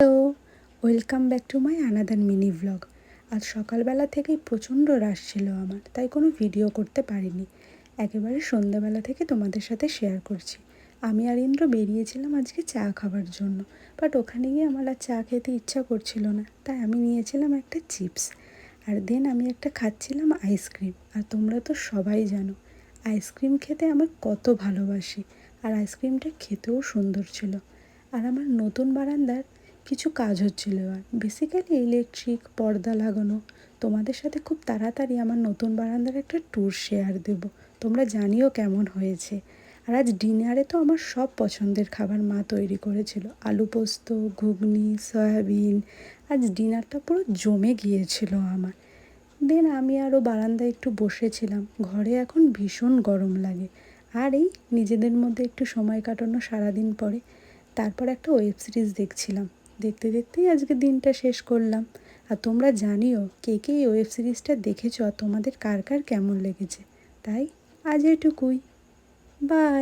Hello, welcome back to my another mini vlog. আজ সকালবেলা থেকেই প্রচণ্ড রাশ ছিল আমার, তাই কোনো ভিডিও করতে পারিনি। একেবারে সন্ধ্যাবেলা থেকে তোমাদের সাথে শেয়ার করছি। আমি আর ইন্দ্র বেরিয়েছিলাম আজকে চা খাবার জন্য, বাট ওখানে গিয়ে আমার আর চা খেতে ইচ্ছা করছিল না, তাই আমি নিয়েছিলাম একটা চিপস। আর দেন আমি একটা খাচ্ছিলাম আইসক্রিম। আর তোমরা তো সবাই জানো আইসক্রিম খেতে আমার কত ভালোবাসি, আর আইসক্রিমটা খেতেও সুন্দর ছিল। আর আমার নতুন বারান্দার কিছু কাজ হচ্ছিল, আর বেসিক্যালি ইলেকট্রিক পর্দা লাগানো। তোমাদের সাথে খুব তাড়াতাড়ি আমার নতুন বারান্দার একটা ট্যুর শেয়ার দেব, তোমরা জানিও কেমন হয়েছে। আর আজ ডিনারে তো আমার সব পছন্দের খাবার মা তৈরি করেছিল, আলু পোস্ত, ঘুগনি, সয়াবিন। আজ ডিনারটা পুরো জমে গিয়েছিল আমার। দেন আমি আরও বারান্দায় একটু বসেছিলাম, ঘরে এখন ভীষণ গরম লাগে। আর এই নিজেদের মধ্যে একটু সময় কাটানো সারাদিন পরে। তারপর একটা ওয়েব সিরিজ দেখছিলাম, দেখতে দেখতেই আজকে দিনটা শেষ করলাম। আর তোমরা জানিও কে কে এই ওয়েব সিরিজটা দেখেছো আর তোমাদের কার কার কেমন লেগেছে। তাই আজ এটুকুই, বাই।